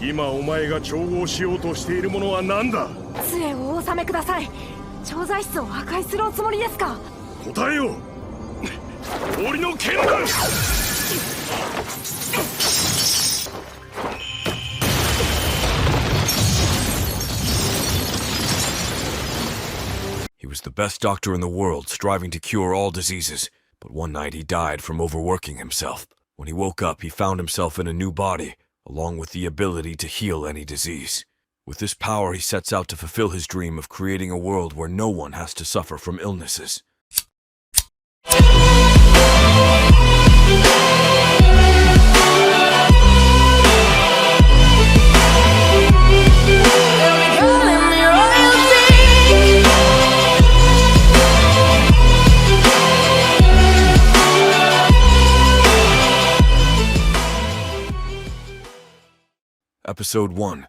今お前が調合しようとしているものは何だ。杖をお納めください。調剤室を破壊するおつもりですか。答えよ。氷の剣だ。He was the best doctor in the world, striving to cure all diseases. But one night he died from overworking himself. When he woke up, he found himself in a new body, along with the ability to heal any disease. With this power, he sets out to fulfill his dream of creating a world where no one has to suffer from illnesses. Episode 1.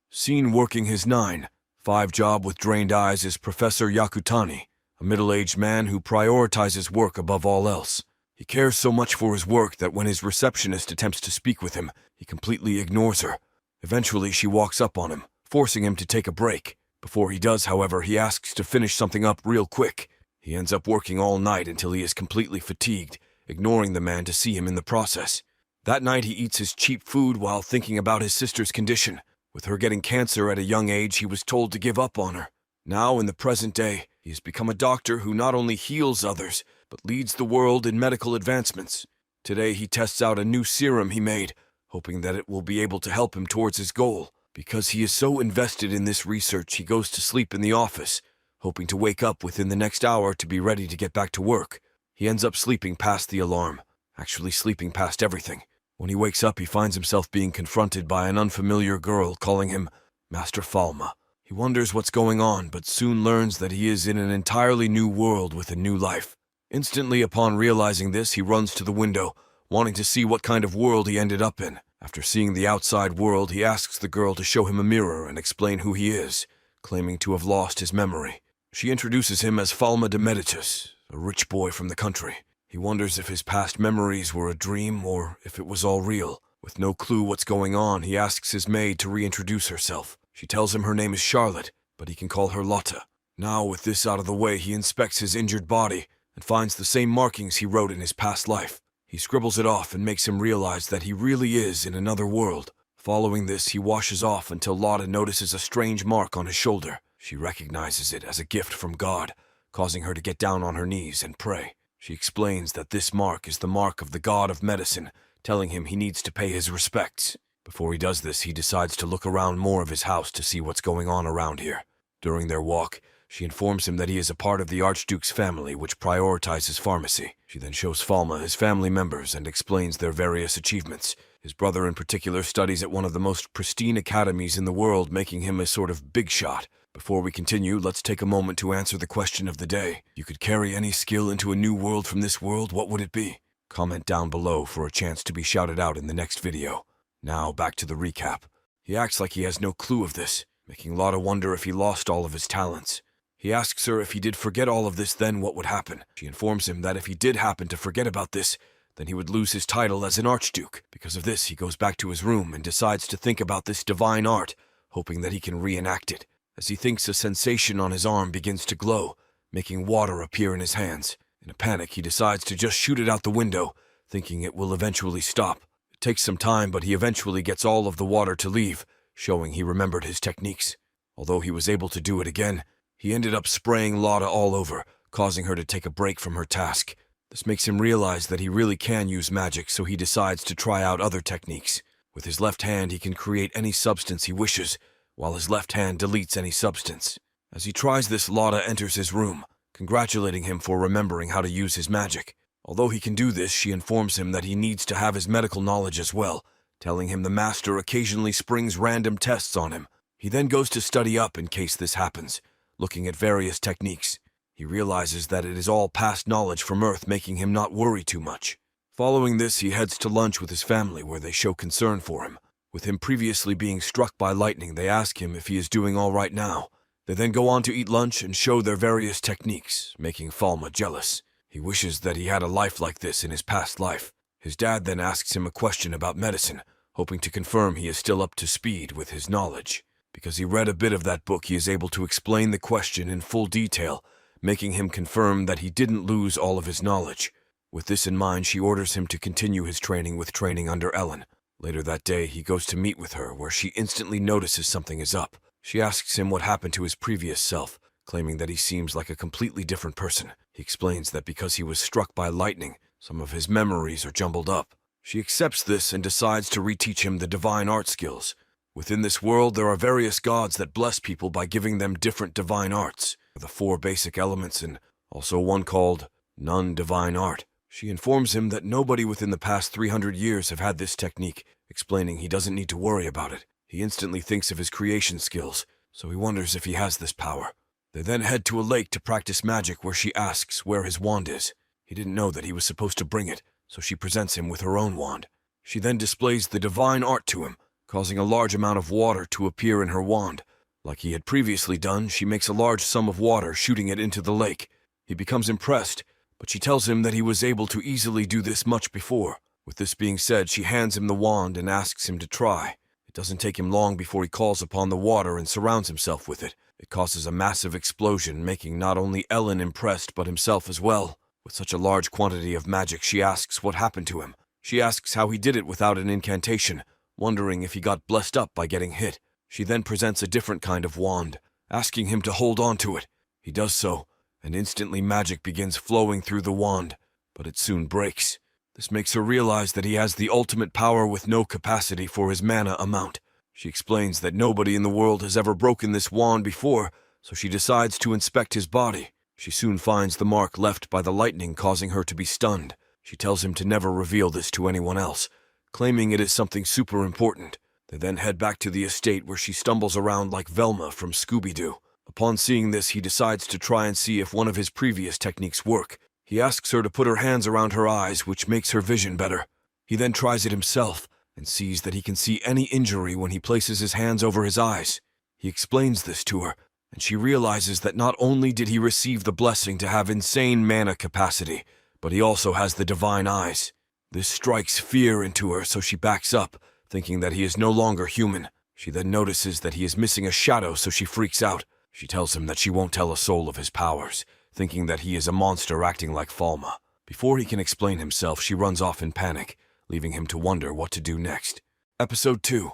Seen working his 9-5 job with drained eyes is Professor Yakutani, a middle-aged man who prioritizes work above all else. He cares so much for his work that when his receptionist attempts to speak with him, he completely ignores her. Eventually, she walks up on him, forcing him to take a break. Before he does, however, he asks to finish something up real quick. He ends up working all night until he is completely fatigued, ignoring the man to see him in the process. That night, he eats his cheap food while thinking about his sister's condition. With her getting cancer at a young age, he was told to give up on her. Now, in the present day, he has become a doctor who not only heals others, but leads the world in medical advancements. Today, he tests out a new serum he made, hoping that it will be able to help him towards his goal. Because he is so invested in this research, he goes to sleep in the office, hoping to wake up within the next hour to be ready to get back to work. He ends up sleeping past the alarm, actually sleeping past everything. When he wakes up, he finds himself being confronted by an unfamiliar girl calling him Master Falma. He wonders what's going on, but soon learns that he is in an entirely new world with a new life. Instantly upon realizing this, he runs to the window, wanting to see what kind of world he ended up in. After seeing the outside world, he asks the girl to show him a mirror and explain who he is, claiming to have lost his memory. She introduces him as Falma de Medicis, a rich boy from the country. He wonders if his past memories were a dream or if it was all real. With no clue what's going on, he asks his maid to reintroduce herself. She tells him her name is Charlotte, but he can call her Lotta. Now, with this out of the way, he inspects his injured body and finds the same markings he wrote in his past life. He scribbles it off and makes him realize that he really is in another world. Following this, he washes off until Lotta notices a strange mark on his shoulder. She recognizes it as a gift from God, causing her to get down on her knees and pray. She explains that this mark is the mark of the god of medicine, telling him he needs to pay his respects. Before he does this, he decides to look around more of his house to see what's going on around here. During their walk, she informs him that he is a part of the Archduke's family, which prioritizes pharmacy. She then shows Falma his family members and explains their various achievements. His brother in particular studies at one of the most pristine academies in the world, making him a sort of big shot. Before we continue, let's take a moment to answer the question of the day. You could carry any skill into a new world from this world, what would it be? Comment down below for a chance to be shouted out in the next video. Now, back to the recap. He acts like he has no clue of this, making Lotta wonder if he lost all of his talents. He asks her if he did forget all of this, then what would happen? She informs him that if he did happen to forget about this, then he would lose his title as an Archduke. Because of this, he goes back to his room and decides to think about this divine art, hoping that he can reenact it. As he thinks, a sensation on his arm begins to glow, making water appear in his hands. In a panic, he decides to just shoot it out the window, thinking it will eventually stop. It takes some time, but he eventually gets all of the water to leave, showing he remembered his techniques. Although he was able to do it again, he ended up spraying Lotta all over, causing her to take a break from her task. This makes him realize that he really can use magic, so he decides to try out other techniques. With his left hand, he can create any substance he wishes, while his left hand deletes any substance. As he tries this, Lotta enters his room, congratulating him for remembering how to use his magic. Although he can do this, she informs him that he needs to have his medical knowledge as well, telling him the master occasionally springs random tests on him. He then goes to study up in case this happens, looking at various techniques. He realizes that it is all past knowledge from Earth, making him not worry too much. Following this, he heads to lunch with his family, where they show concern for him. With him previously being struck by lightning, they ask him if he is doing all right now. They then go on to eat lunch and show their various techniques, making Falma jealous. He wishes that he had a life like this in his past life. His dad then asks him a question about medicine, hoping to confirm he is still up to speed with his knowledge. Because he read a bit of that book, he is able to explain the question in full detail, making him confirm that he didn't lose all of his knowledge. With this in mind, she orders him to continue his training with training under Ellen. Later that day, he goes to meet with her, where she instantly notices something is up. She asks him what happened to his previous self, claiming that he seems like a completely different person. He explains that because he was struck by lightning, some of his memories are jumbled up. She accepts this and decides to reteach him the divine art skills. Within this world, there are various gods that bless people by giving them different divine arts, the 4 basic elements, and also one called non-divine art. She informs him that nobody within the past 300 years have had this technique, explaining he doesn't need to worry about it. He instantly thinks of his creation skills, so he wonders if he has this power. They then head to a lake to practice magic, where she asks where his wand is. He didn't know that he was supposed to bring it, so she presents him with her own wand. She then displays the divine art to him, causing a large amount of water to appear in her wand. Like he had previously done, she makes a large sum of water, shooting it into the lake. He becomes impressed, but she tells him that he was able to easily do this much before. With this being said, she hands him the wand and asks him to try. It doesn't take him long before he calls upon the water and surrounds himself with it. It causes a massive explosion, making not only Ellen impressed but himself as well. With such a large quantity of magic, she asks what happened to him. She asks how he did it without an incantation, wondering if he got blessed up by getting hit. She then presents a different kind of wand, asking him to hold on to it. He does so, and instantly magic begins flowing through the wand, but it soon breaks. This makes her realize that he has the ultimate power with no capacity for his mana amount. She explains that nobody in the world has ever broken this wand before, so she decides to inspect his body. She soon finds the mark left by the lightning, causing her to be stunned. She tells him to never reveal this to anyone else, claiming it is something super important. They then head back to the estate, where she stumbles around like Velma from Scooby-Doo. Upon seeing this, he decides to try and see if one of his previous techniques work. He asks her to put her hands around her eyes, which makes her vision better. He then tries it himself, and sees that he can see any injury when he places his hands over his eyes. He explains this to her, and she realizes that not only did he receive the blessing to have insane mana capacity, but he also has the divine eyes. This strikes fear into her, so she backs up, thinking that he is no longer human. She then notices that he is missing a shadow, so she freaks out. She tells him that she won't tell a soul of his powers, thinking that he is a monster acting like Falma. Before he can explain himself, she runs off in panic, leaving him to wonder what to do next. Episode 2.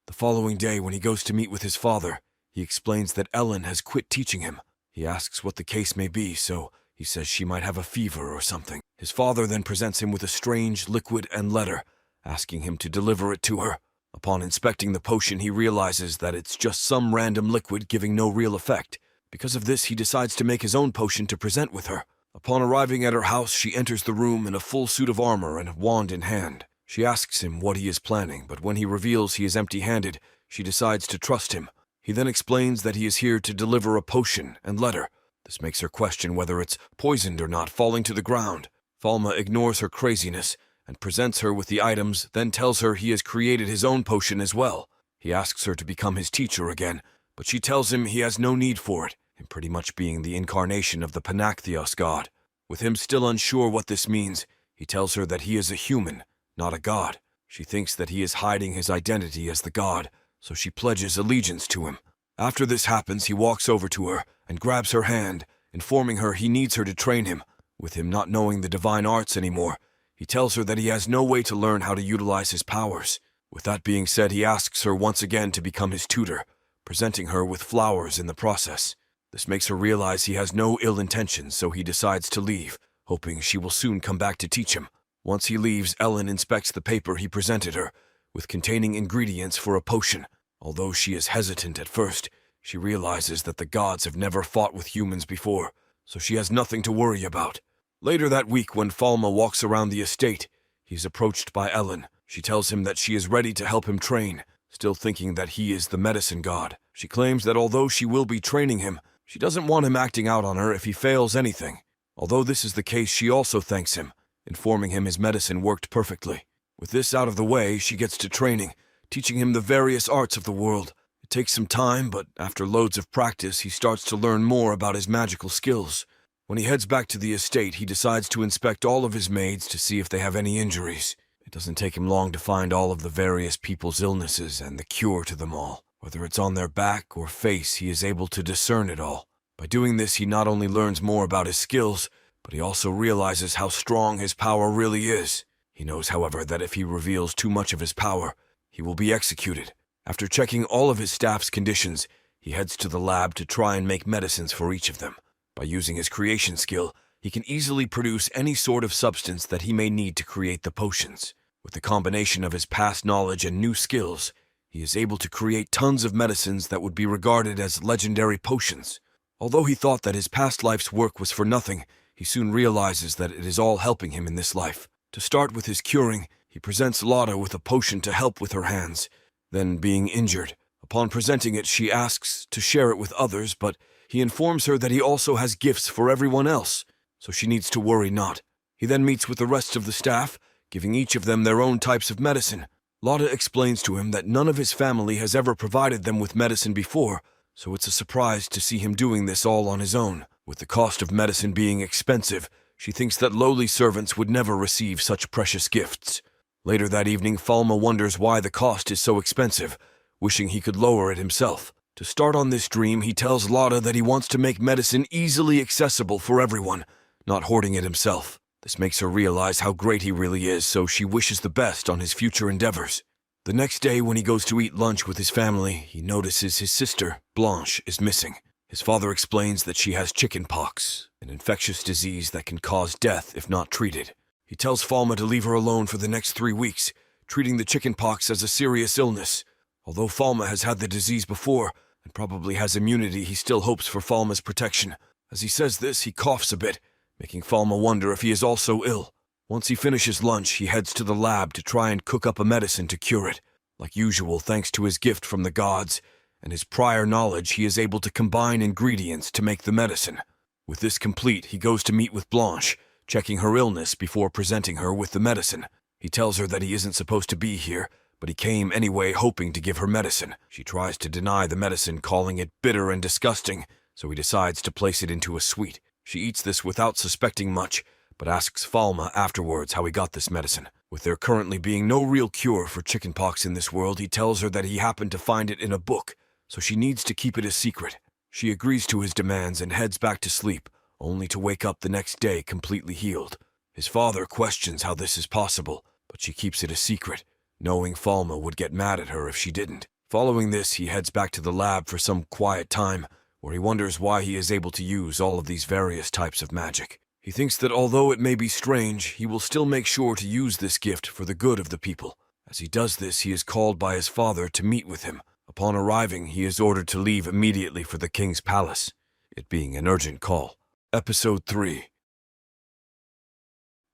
The following day, when he goes to meet with his father, he explains that Ellen has quit teaching him. He asks what the case may be, so he says she might have a fever or something. His father then presents him with a strange liquid and letter, asking him to deliver it to her. Upon inspecting the potion, he realizes that it's just some random liquid giving no real effect. Because of this, he decides to make his own potion to present with her. Upon arriving at her house, she enters the room in a full suit of armor and wand in hand. She asks him what he is planning, but when he reveals he is empty-handed, she decides to trust him. He then explains that he is here to deliver a potion and letter. This makes her question whether it's poisoned or not, falling to the ground. Falma ignores her craziness and presents her with the items, then tells her he has created his own potion as well. He asks her to become his teacher again, but she tells him he has no need for it, him pretty much being the incarnation of the Panactheos god. With him still unsure what this means, he tells her that he is a human, not a god. She thinks that he is hiding his identity as the god, so she pledges allegiance to him. After this happens, he walks over to her and grabs her hand, informing her he needs her to train him. With him not knowing the divine arts anymore, he tells her that he has no way to learn how to utilize his powers. With that being said, he asks her once again to become his tutor, presenting her with flowers in the process. This makes her realize he has no ill intentions, so he decides to leave, hoping she will soon come back to teach him. Once he leaves, Ellen inspects the paper he presented her, with containing ingredients for a potion. Although she is hesitant at first, she realizes that the gods have never fought with humans before, so she has nothing to worry about. Later that week, when Falma walks around the estate, he is approached by Ellen. She tells him that she is ready to help him train, still thinking that he is the medicine god. She claims that although she will be training him, she doesn't want him acting out on her if he fails anything. Although this is the case, she also thanks him, informing him his medicine worked perfectly. With this out of the way, she gets to training, teaching him the various arts of the world. It takes some time, but after loads of practice, he starts to learn more about his magical skills. When he heads back to the estate, he decides to inspect all of his maids to see if they have any injuries. It doesn't take him long to find all of the various people's illnesses and the cure to them all. Whether it's on their back or face, he is able to discern it all. By doing this, he not only learns more about his skills, but he also realizes how strong his power really is. He knows, however, that if he reveals too much of his power, he will be executed. After checking all of his staff's conditions, he heads to the lab to try and make medicines for each of them. By using his creation skill, he can easily produce any sort of substance that he may need to create the potions. With the combination of his past knowledge and new skills, he is able to create tons of medicines that would be regarded as legendary potions. Although he thought that his past life's work was for nothing, he soon realizes that it is all helping him in this life. To start with his curing, he presents Lotta with a potion to help with her hands. Then, being injured, upon presenting it, she asks to share it with others, but he informs her that he also has gifts for everyone else, so she needs to worry not. He then meets with the rest of the staff, giving each of them their own types of medicine. Lotta explains to him that none of his family has ever provided them with medicine before, so it's a surprise to see him doing this all on his own. With the cost of medicine being expensive, she thinks that lowly servants would never receive such precious gifts. Later that evening, Falma wonders why the cost is so expensive, wishing he could lower it himself. To start on this dream, he tells Lotta that he wants to make medicine easily accessible for everyone, not hoarding it himself. This makes her realize how great he really is, so she wishes the best on his future endeavors. The next day, when he goes to eat lunch with his family, he notices his sister, Blanche, is missing. His father explains that she has chickenpox, an infectious disease that can cause death if not treated. He tells Falma to leave her alone for the next 3 weeks, treating the chickenpox as a serious illness. Although Falma has had the disease before, and probably has immunity, he still hopes for Falma's protection. As he says this, he coughs a bit, making Falma wonder if he is also ill. Once he finishes lunch, he heads to the lab to try and cook up a medicine to cure it. Like usual, thanks to his gift from the gods and his prior knowledge, he is able to combine ingredients to make the medicine. With this complete, he goes to meet with Blanche, checking her illness before presenting her with the medicine. He tells her that he isn't supposed to be here, but he came anyway hoping to give her medicine. She tries to deny the medicine, calling it bitter and disgusting, so he decides to place it into a sweet. She eats this without suspecting much, but asks Falma afterwards how he got this medicine. With there currently being no real cure for chickenpox in this world, he tells her that he happened to find it in a book, so she needs to keep it a secret. She agrees to his demands and heads back to sleep, only to wake up the next day completely healed. His father questions how this is possible, but she keeps it a secret, knowing Falma would get mad at her if she didn't. Following this, he heads back to the lab for some quiet time, where he wonders why he is able to use all of these various types of magic. He thinks that although it may be strange, he will still make sure to use this gift for the good of the people. As he does this, he is called by his father to meet with him. Upon arriving, he is ordered to leave immediately for the king's palace, it being an urgent call. Episode 3.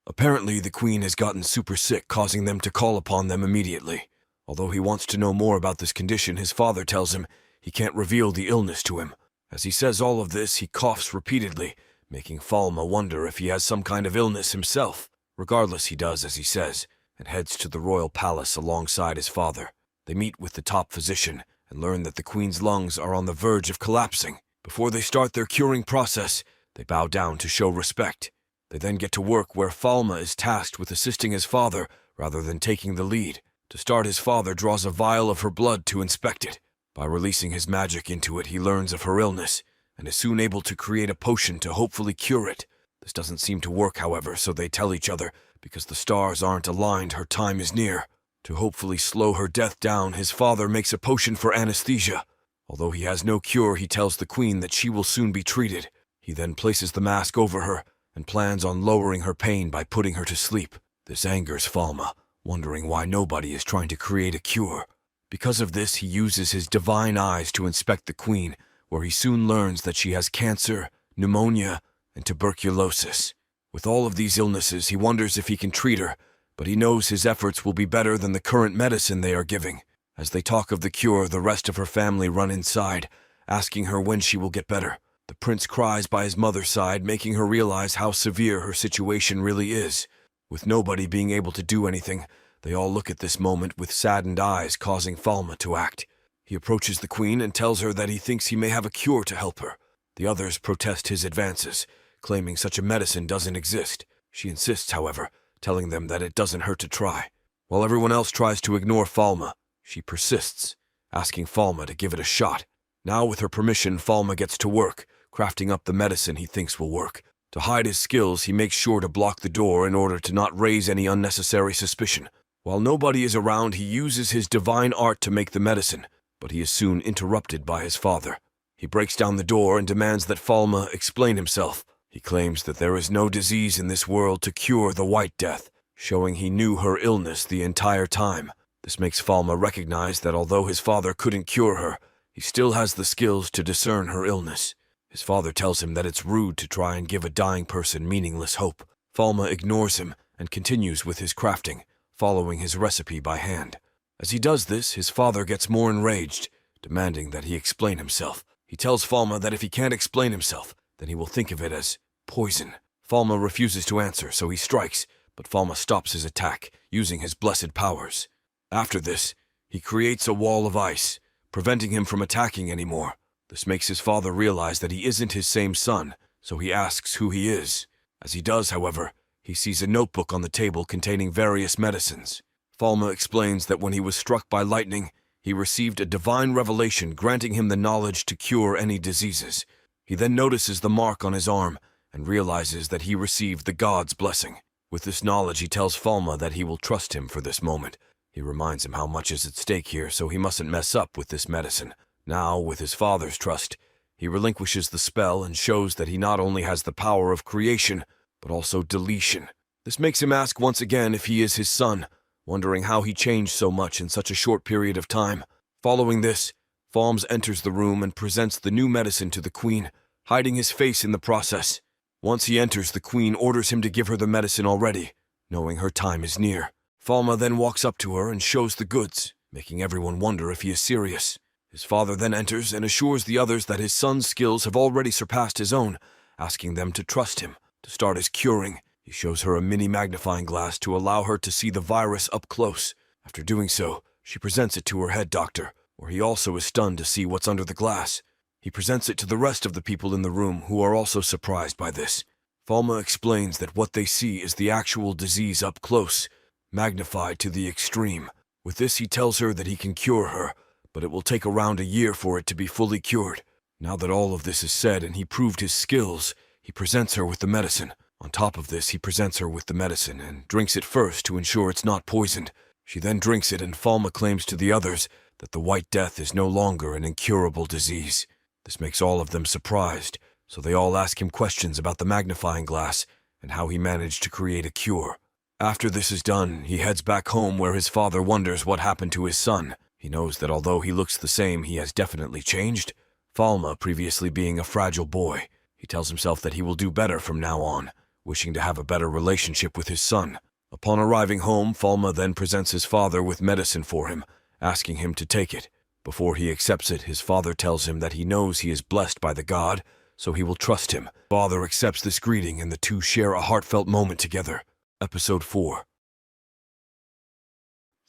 Apparently, the queen has gotten super sick, causing them to call upon them immediately. Although he wants to know more about this condition, his father tells him he can't reveal the illness to him. As he says all of this, he coughs repeatedly, making Falma wonder if he has some kind of illness himself. Regardless, he does as he says, and heads to the royal palace alongside his father. They meet with the top physician and learn that the queen's lungs are on the verge of collapsing. Before they start their curing process, they bow down to show respect. They then get to work where Falma is tasked with assisting his father rather than taking the lead. To start, his father draws a vial of her blood to inspect it. By releasing his magic into it, he learns of her illness and is soon able to create a potion to hopefully cure it. This doesn't seem to work, however, so they tell each other because the stars aren't aligned, her time is near. To hopefully slow her death down, his father makes a potion for anesthesia. Although he has no cure, he tells the queen that she will soon be treated. He then places the mask over her and plans on lowering her pain by putting her to sleep. This angers Falma, wondering why nobody is trying to create a cure. Because of this, he uses his divine eyes to inspect the queen, where he soon learns that she has cancer, pneumonia, and tuberculosis. With all of these illnesses, he wonders if he can treat her, but he knows his efforts will be better than the current medicine they are giving. As they talk of the cure, the rest of her family run inside, asking her when she will get better. The prince cries by his mother's side, making her realize how severe her situation really is. With nobody being able to do anything, they all look at this moment with saddened eyes, causing Falma to act. He approaches the queen and tells her that he thinks he may have a cure to help her. The others protest his advances, claiming such a medicine doesn't exist. She insists, however, telling them that it doesn't hurt to try. While everyone else tries to ignore Falma, she persists, asking Falma to give it a shot. Now, with her permission, Falma gets to work, crafting up the medicine he thinks will work. To hide his skills, he makes sure to block the door in order to not raise any unnecessary suspicion. While nobody is around, he uses his divine art to make the medicine, but he is soon interrupted by his father. He breaks down the door and demands that Falma explain himself. He claims that there is no disease in this world to cure the White Death, showing he knew her illness the entire time. This makes Falma recognize that although his father couldn't cure her, he still has the skills to discern her illness. His father tells him that it's rude to try and give a dying person meaningless hope. Falma ignores him and continues with his crafting, following his recipe by hand. As he does this, his father gets more enraged, demanding that he explain himself. He tells Falma that if he can't explain himself, then he will think of it as poison. Falma refuses to answer, so he strikes, but Falma stops his attack, using his blessed powers. After this, he creates a wall of ice, preventing him from attacking anymore. This makes his father realize that he isn't his same son, so he asks who he is. As he does, however, he sees a notebook on the table containing various medicines. Falma explains that when he was struck by lightning, he received a divine revelation granting him the knowledge to cure any diseases. He then notices the mark on his arm and realizes that he received the god's blessing. With this knowledge, he tells Falma that he will trust him for this moment. He reminds him how much is at stake here, so he mustn't mess up with this medicine. Now, with his father's trust, he relinquishes the spell and shows that he not only has the power of creation, but also deletion. This makes him ask once again if he is his son, wondering how he changed so much in such a short period of time. Following this, Falms enters the room and presents the new medicine to the queen, hiding his face in the process. Once he enters, the queen orders him to give her the medicine already, knowing her time is near. Falma then walks up to her and shows the goods, making everyone wonder if he is serious. His father then enters and assures the others that his son's skills have already surpassed his own, asking them to trust him. To start his curing, he shows her a mini magnifying glass to allow her to see the virus up close. After doing so, she presents it to her head doctor, where he also is stunned to see what's under the glass. He presents it to the rest of the people in the room, who are also surprised by this. Falma explains that what they see is the actual disease up close, magnified to the extreme. With this, he tells her that he can cure her, but it will take around a year for it to be fully cured. Now that all of this is said and he proved his skills, he presents her with the medicine. On top of this, he presents her with the medicine and drinks it first to ensure it's not poisoned. She then drinks it, and Falma claims to the others that the White Death is no longer an incurable disease. This makes all of them surprised, so they all ask him questions about the magnifying glass and how he managed to create a cure. After this is done, he heads back home where his father wonders what happened to his son. He knows that although he looks the same, he has definitely changed. Falma previously being a fragile boy, he tells himself that he will do better from now on, wishing to have a better relationship with his son. Upon arriving home, Falma then presents his father with medicine for him, asking him to take it. Before he accepts it, his father tells him that he knows he is blessed by the god, so he will trust him. Father accepts this greeting and the two share a heartfelt moment together. Episode 4.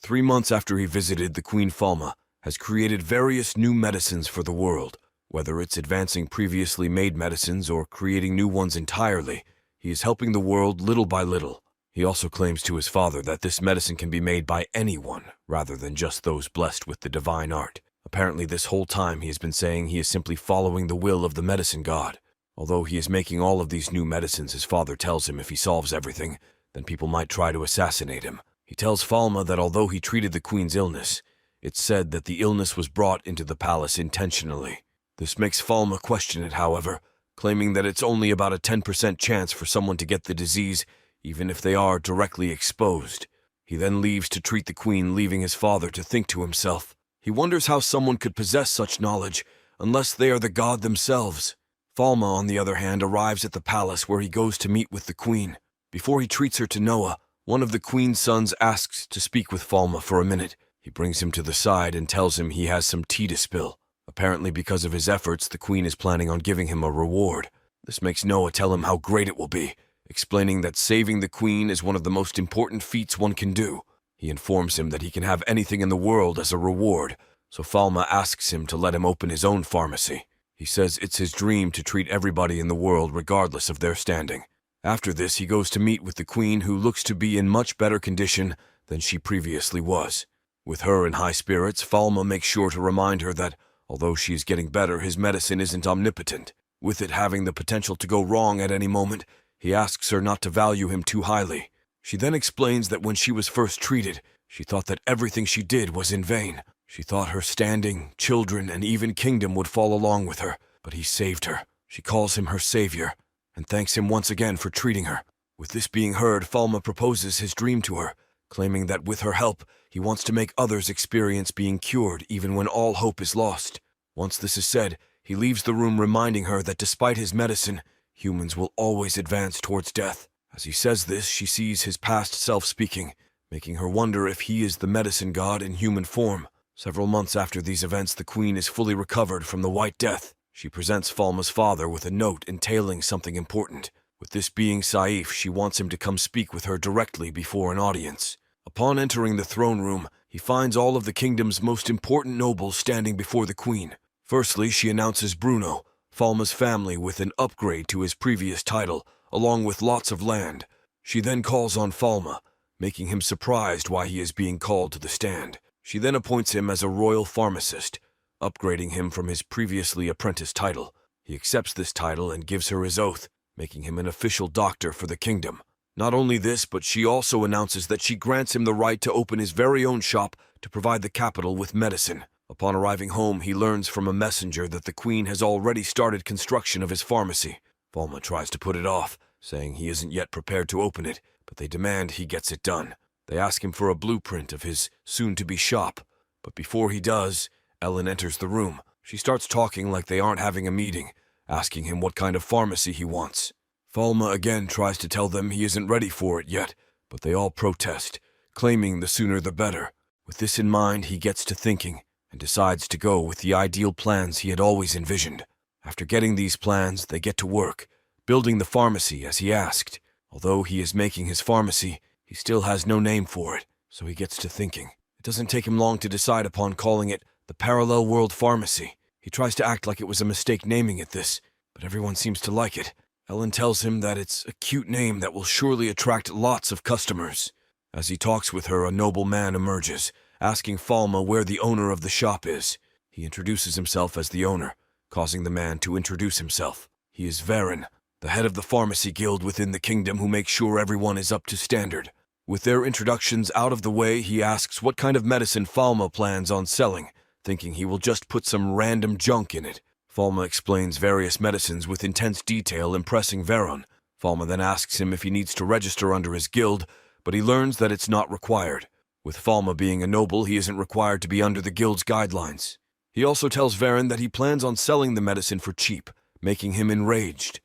3 months after he visited, the Queen Falma has created various new medicines for the world. Whether it's advancing previously made medicines or creating new ones entirely, he is helping the world little by little. He also claims to his father that this medicine can be made by anyone, rather than just those blessed with the divine art. Apparently this whole time he has been saying he is simply following the will of the medicine god. Although he is making all of these new medicines, his father tells him if he solves everything, then people might try to assassinate him. He tells Falma that although he treated the queen's illness, it's said that the illness was brought into the palace intentionally. This makes Falma question it, however, claiming that it's only about a 10% chance for someone to get the disease, even if they are directly exposed. He then leaves to treat the queen, leaving his father to think to himself. He wonders how someone could possess such knowledge, unless they are the god themselves. Falma, on the other hand, arrives at the palace where he goes to meet with the queen. Before he treats her to Noah, one of the queen's sons asks to speak with Falma for a minute. He brings him to the side and tells him he has some tea to spill. Apparently because of his efforts, the queen is planning on giving him a reward. This makes Noah tell him how great it will be, explaining that saving the queen is one of the most important feats one can do. He informs him that he can have anything in the world as a reward, so Falma asks him to let him open his own pharmacy. He says it's his dream to treat everybody in the world regardless of their standing. After this, he goes to meet with the queen, who looks to be in much better condition than she previously was. With her in high spirits, Falma makes sure to remind her that, although she is getting better, his medicine isn't omnipotent. With it having the potential to go wrong at any moment, he asks her not to value him too highly. She then explains that when she was first treated, she thought that everything she did was in vain. She thought her standing, children, and even kingdom would fall along with her, but he saved her. She calls him her savior, and thanks him once again for treating her. With this being heard, Falma proposes his dream to her, claiming that with her help, he wants to make others experience being cured even when all hope is lost. Once this is said, he leaves the room reminding her that despite his medicine, humans will always advance towards death. As he says this, she sees his past self speaking, making her wonder if he is the medicine god in human form. Several months after these events, the queen is fully recovered from the White Death. She presents Falma's father with a note entailing something important. With this being Saif, she wants him to come speak with her directly before an audience. Upon entering the throne room, he finds all of the kingdom's most important nobles standing before the queen. Firstly, she announces Bruno, Falma's family, with an upgrade to his previous title, along with lots of land. She then calls on Falma, making him surprised why he is being called to the stand. She then appoints him as a royal pharmacist, upgrading him from his previously apprentice title. He accepts this title and gives her his oath, making him an official doctor for the kingdom. Not only this, but she also announces that she grants him the right to open his very own shop to provide the capital with medicine. Upon arriving home, he learns from a messenger that the queen has already started construction of his pharmacy. Falma tries to put it off, saying he isn't yet prepared to open it, but they demand he gets it done. They ask him for a blueprint of his soon-to-be shop, but before he does, Ellen enters the room. She starts talking like they aren't having a meeting, asking him what kind of pharmacy he wants. Falma again tries to tell them he isn't ready for it yet, but they all protest, claiming the sooner the better. With this in mind, he gets to thinking and decides to go with the ideal plans he had always envisioned. After getting these plans, they get to work, building the pharmacy as he asked. Although he is making his pharmacy, he still has no name for it, so he gets to thinking. It doesn't take him long to decide upon calling it the Parallel World Pharmacy. He tries to act like it was a mistake naming it this, but everyone seems to like it. Ellen tells him that it's a cute name that will surely attract lots of customers. As he talks with her, a noble man emerges, asking Falma where the owner of the shop is. He introduces himself as the owner, causing the man to introduce himself. He is Varen, the head of the pharmacy guild within the kingdom who makes sure everyone is up to standard. With their introductions out of the way, he asks what kind of medicine Falma plans on selling, thinking he will just put some random junk in it. Falma explains various medicines with intense detail, impressing Varen. Falma then asks him if he needs to register under his guild, but he learns that it's not required. With Falma being a noble, he isn't required to be under the guild's guidelines. He also tells Varen that he plans on selling the medicine for cheap, making him enraged.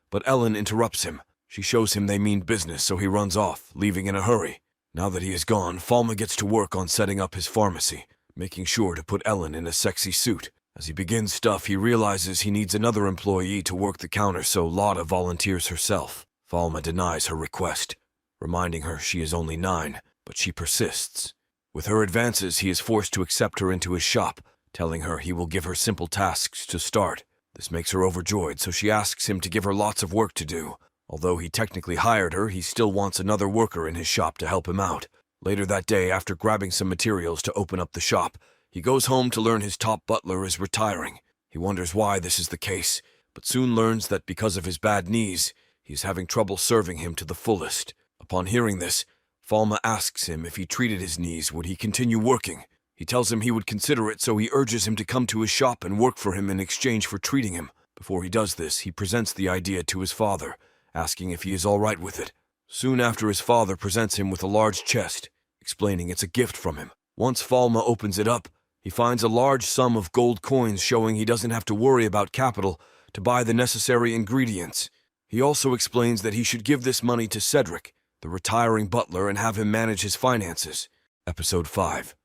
But Ellen interrupts him. She shows him they mean business, so he runs off, leaving in a hurry. Now that he is gone, Falma gets to work on setting up his pharmacy, making sure to put Ellen in a sexy suit. As he begins stuff, he realizes he needs another employee to work the counter, so Lotta volunteers herself. Falma denies her request, reminding her she is only 9, but she persists. With her advances, he is forced to accept her into his shop, telling her he will give her simple tasks to start. This makes her overjoyed, so she asks him to give her lots of work to do. Although he technically hired her, he still wants another worker in his shop to help him out. Later that day, after grabbing some materials to open up the shop, he goes home to learn his top butler is retiring. He wonders why this is the case, but soon learns that because of his bad knees, he is having trouble serving him to the fullest. Upon hearing this, Falma asks him if he treated his knees, would he continue working? He tells him he would consider it, so he urges him to come to his shop and work for him in exchange for treating him. Before he does this, he presents the idea to his father, asking if he is all right with it. Soon after, his father presents him with a large chest, explaining it's a gift from him. Once Falma opens it up, he finds a large sum of gold coins, showing he doesn't have to worry about capital to buy the necessary ingredients. He also explains that he should give this money to Cedric, the retiring butler, and have him manage his finances. Episode 5.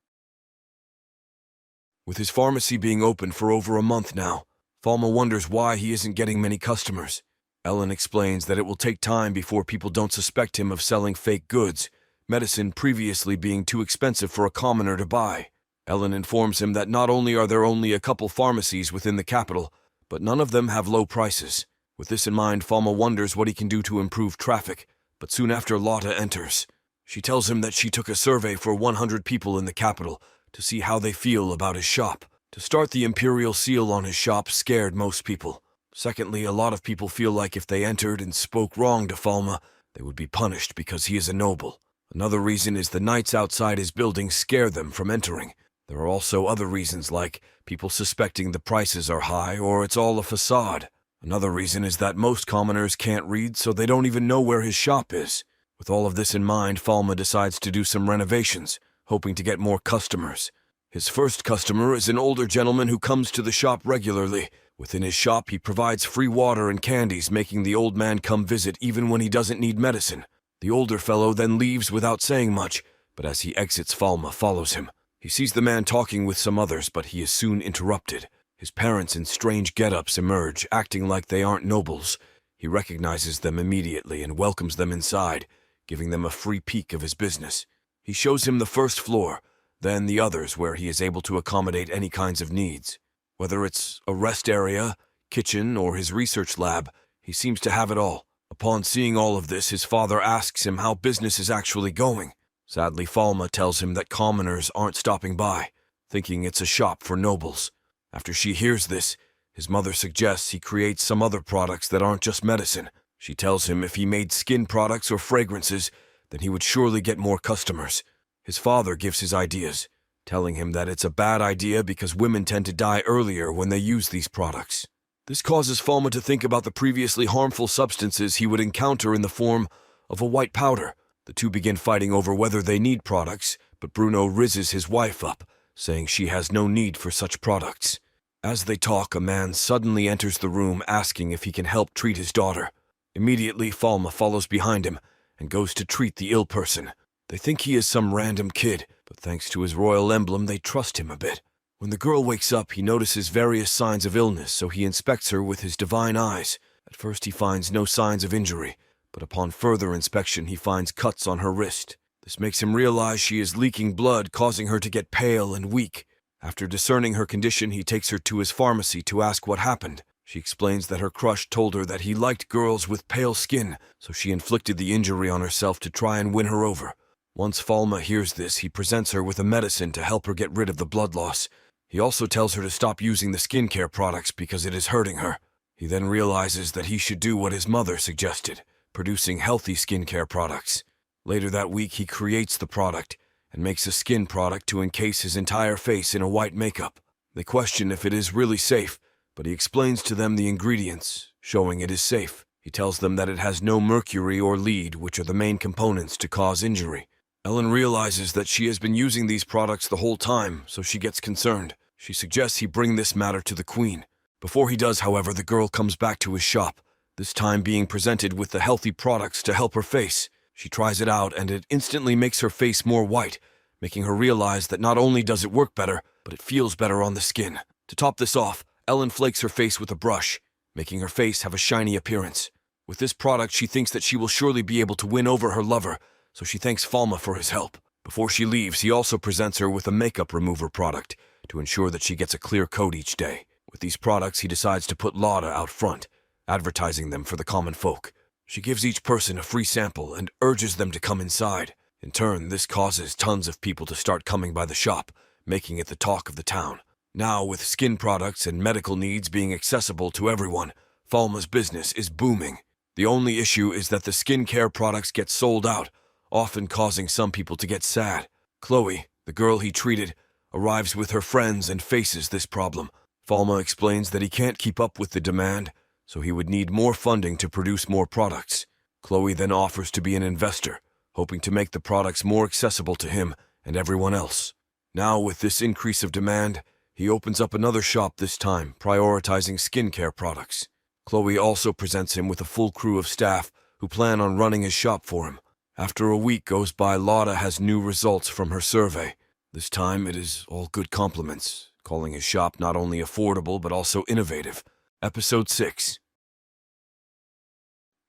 With his pharmacy being open for over a month now, Falma wonders why he isn't getting many customers. Ellen explains that it will take time before people don't suspect him of selling fake goods, medicine previously being too expensive for a commoner to buy. Ellen informs him that not only are there only a couple pharmacies within the capital, but none of them have low prices. With this in mind, Falma wonders what he can do to improve traffic, but soon after Lotta enters. She tells him that she took a survey for 100 people in the capital to see how they feel about his shop. To start, the imperial seal on his shop scared most people. Secondly, a lot of people feel like if they entered and spoke wrong to Falma, they would be punished because he is a noble. Another reason is the knights outside his building scare them from entering. There are also other reasons like people suspecting the prices are high or it's all a facade. Another reason is that most commoners can't read, so they don't even know where his shop is. With all of this in mind, Falma decides to do some renovations, hoping to get more customers. His first customer is an older gentleman who comes to the shop regularly. Within his shop, he provides free water and candies, making the old man come visit even when he doesn't need medicine. The older fellow then leaves without saying much, but as he exits, Falma follows him. He sees the man talking with some others, but he is soon interrupted. His parents in strange get-ups emerge, acting like they aren't nobles. He recognizes them immediately and welcomes them inside, giving them a free peek of his business. He shows him the first floor, then the others where he is able to accommodate any kinds of needs. Whether it's a rest area, kitchen, or his research lab, he seems to have it all. Upon seeing all of this, his father asks him how business is actually going. Sadly, Falma tells him that commoners aren't stopping by, thinking it's a shop for nobles. After she hears this, his mother suggests he creates some other products that aren't just medicine. She tells him if he made skin products or fragrances, then he would surely get more customers. His father gives his ideas, telling him that it's a bad idea because women tend to die earlier when they use these products. This causes Falma to think about the previously harmful substances he would encounter in the form of a white powder. The two begin fighting over whether they need products, but Bruno rizzes his wife up, saying she has no need for such products. As they talk, a man suddenly enters the room asking if he can help treat his daughter. Immediately, Falma follows behind him and goes to treat the ill person. They think he is some random kid, but thanks to his royal emblem, they trust him a bit. When the girl wakes up, he notices various signs of illness, so he inspects her with his divine eyes. At first, he finds no signs of injury, but upon further inspection, he finds cuts on her wrist. This makes him realize she is leaking blood, causing her to get pale and weak. After discerning her condition, he takes her to his pharmacy to ask what happened. She explains that her crush told her that he liked girls with pale skin, so she inflicted the injury on herself to try and win her over. Once Falma hears this, he presents her with a medicine to help her get rid of the blood loss. He also tells her to stop using the skincare products because it is hurting her. He then realizes that he should do what his mother suggested, producing healthy skincare products. Later that week, he creates the product and makes a skin product to encase his entire face in a white makeup. They question if it is really safe, but he explains to them the ingredients, showing it is safe. He tells them that it has no mercury or lead, which are the main components to cause injury. Ellen realizes that she has been using these products the whole time, so she gets concerned. She suggests he bring this matter to the queen. Before he does, however, the girl comes back to his shop, this time being presented with the healthy products to help her face. She tries it out, and it instantly makes her face more white, making her realize that not only does it work better, but it feels better on the skin. To top this off, Ellen flakes her face with a brush, making her face have a shiny appearance. With this product, she thinks that she will surely be able to win over her lover, so she thanks Falma for his help. Before she leaves, he also presents her with a makeup remover product to ensure that she gets a clear coat each day. With these products, he decides to put Lauda out front, advertising them for the common folk. She gives each person a free sample and urges them to come inside. In turn, this causes tons of people to start coming by the shop, making it the talk of the town. Now, with skin products and medical needs being accessible to everyone, Falma's business is booming. The only issue is that the skincare products get sold out, often causing some people to get sad. Chloe, the girl he treated, arrives with her friends and faces this problem. Falma explains that he can't keep up with the demand, so he would need more funding to produce more products. Chloe then offers to be an investor, hoping to make the products more accessible to him and everyone else. Now, with this increase of demand, he opens up another shop, this time prioritizing skincare products. Chloe also presents him with a full crew of staff who plan on running his shop for him. After a week goes by, Lauda has new results from her survey. This time it is all good compliments, calling his shop not only affordable but also innovative. Episode 6.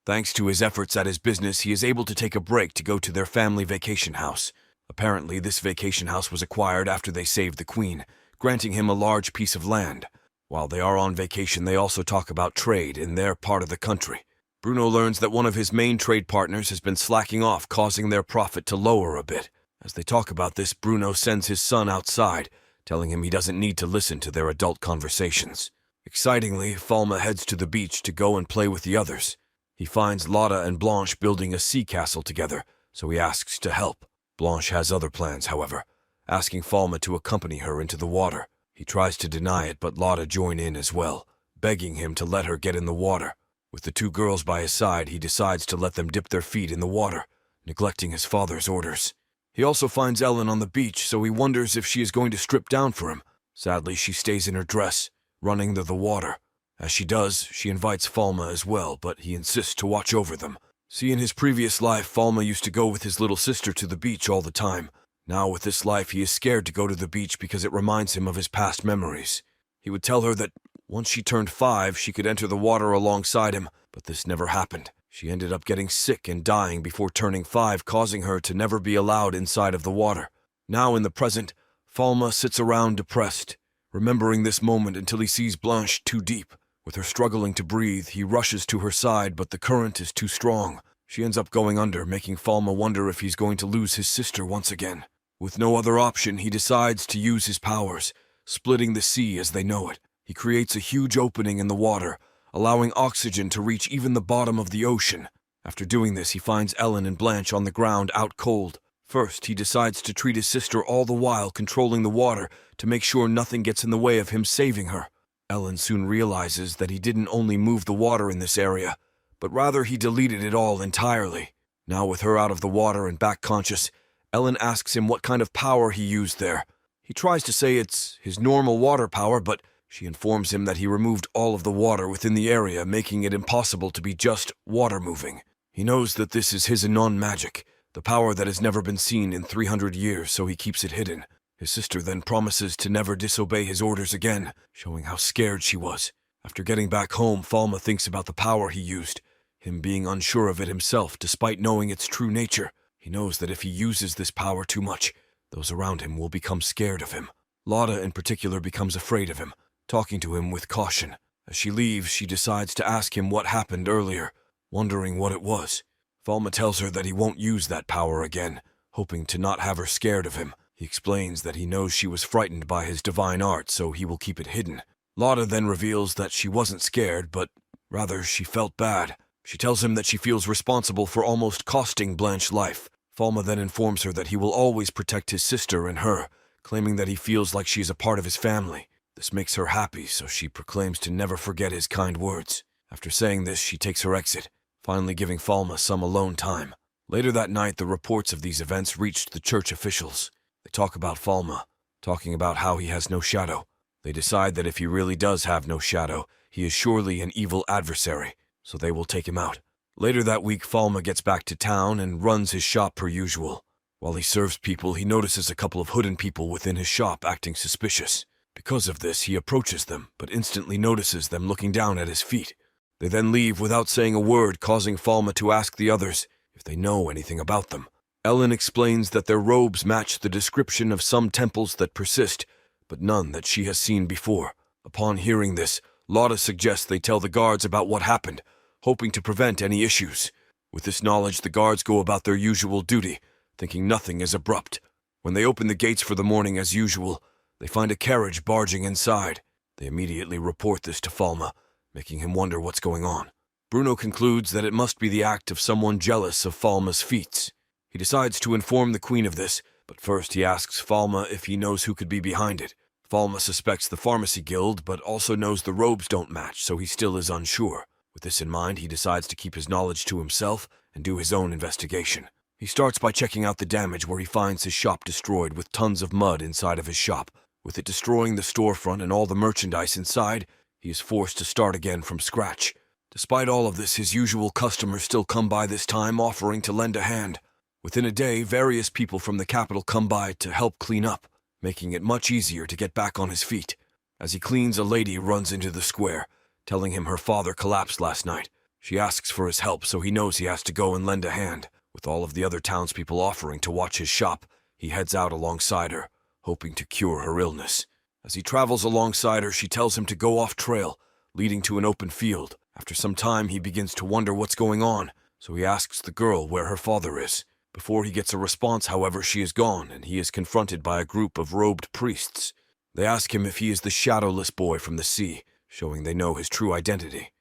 Thanks to his efforts at his business, he is able to take a break to go to their family vacation house. Apparently, this vacation house was acquired after they saved the queen, granting him a large piece of land. While they are on vacation, they also talk about trade in their part of the country. Bruno learns that one of his main trade partners has been slacking off, causing their profit to lower a bit. As they talk about this, Bruno sends his son outside, telling him he doesn't need to listen to their adult conversations. Excitingly, Falma heads to the beach to go and play with the others. He finds Lotta and Blanche building a sea castle together, so he asks to help. Blanche has other plans, however, asking Falma to accompany her into the water. He tries to deny it, but Lotta joins in as well, begging him to let her get in the water. With the two girls by his side, he decides to let them dip their feet in the water, neglecting his father's orders. He also finds Ellen on the beach, so he wonders if she is going to strip down for him. Sadly, she stays in her dress, running to the water. As she does, she invites Falma as well, but he insists to watch over them. See, in his previous life, Falma used to go with his little sister to the beach all the time. Now, with this life, he is scared to go to the beach because it reminds him of his past memories. He would tell her that once she turned 5, she could enter the water alongside him, but this never happened. She ended up getting sick and dying before turning 5, causing her to never be allowed inside of the water. Now, in the present, Falma sits around depressed, remembering this moment until he sees Blanche too deep. With her struggling to breathe, he rushes to her side, but the current is too strong. She ends up going under, making Falma wonder if he's going to lose his sister once again. With no other option, he decides to use his powers, splitting the sea as they know it. He creates a huge opening in the water, allowing oxygen to reach even the bottom of the ocean. After doing this, he finds Ellen and Blanche on the ground out cold. First, he decides to treat his sister all the while controlling the water to make sure nothing gets in the way of him saving her. Ellen soon realizes that he didn't only move the water in this area, but rather he deleted it all entirely. Now with her out of the water and back conscious, Ellen asks him what kind of power he used there. He tries to say it's his normal water power, but she informs him that he removed all of the water within the area, making it impossible to be just water moving. He knows that this is his Anon magic, the power that has never been seen in 300 years, so he keeps it hidden. His sister then promises to never disobey his orders again, showing how scared she was. After getting back home, Falma thinks about the power he used, him being unsure of it himself despite knowing its true nature. He knows that if he uses this power too much, those around him will become scared of him. Lotta in particular becomes afraid of him, talking to him with caution. As she leaves, she decides to ask him what happened earlier, wondering what it was. Falma tells her that he won't use that power again, hoping to not have her scared of him. He explains that he knows she was frightened by his divine art, so he will keep it hidden. Lotta then reveals that she wasn't scared, but rather she felt bad. She tells him that she feels responsible for almost costing Blanche's life. Falma then informs her that he will always protect his sister and her, claiming that he feels like she is a part of his family. This makes her happy, so she proclaims to never forget his kind words. After saying this, she takes her exit, finally giving Falma some alone time. Later that night, the reports of these events reached the church officials. They talk about Falma, talking about how he has no shadow. They decide that if he really does have no shadow, he is surely an evil adversary, so they will take him out. Later that week, Falma gets back to town and runs his shop per usual. While he serves people, he notices a couple of hooded people within his shop acting suspicious. Because of this, he approaches them, but instantly notices them looking down at his feet. They then leave without saying a word, causing Falma to ask the others if they know anything about them. Ellen explains that their robes match the description of some temples that persist, but none that she has seen before. Upon hearing this, Lotta suggests they tell the guards about what happened, hoping to prevent any issues. With this knowledge, the guards go about their usual duty, thinking nothing is abrupt. When they open the gates for the morning as usual, they find a carriage barging inside. They immediately report this to Falma, making him wonder what's going on. Bruno concludes that it must be the act of someone jealous of Falma's feats. He decides to inform the queen of this, but first he asks Falma if he knows who could be behind it. Falma suspects the pharmacy guild, but also knows the robes don't match, so he still is unsure. With this in mind, he decides to keep his knowledge to himself and do his own investigation. He starts by checking out the damage where he finds his shop destroyed with tons of mud inside of his shop. With it destroying the storefront and all the merchandise inside, he is forced to start again from scratch. Despite all of this, his usual customers still come by this time, offering to lend a hand. Within a day, various people from the capital come by to help clean up, making it much easier to get back on his feet. As he cleans, a lady runs into the square, telling him her father collapsed last night. She asks for his help, so he knows he has to go and lend a hand. With all of the other townspeople offering to watch his shop, he heads out alongside her, hoping to cure her illness. As he travels alongside her, she tells him to go off trail, leading to an open field. After some time, he begins to wonder what's going on, so he asks the girl where her father is. Before he gets a response, however, she is gone, and he is confronted by a group of robed priests. They ask him if he is the shadowless boy from the sea, showing they know his true identity.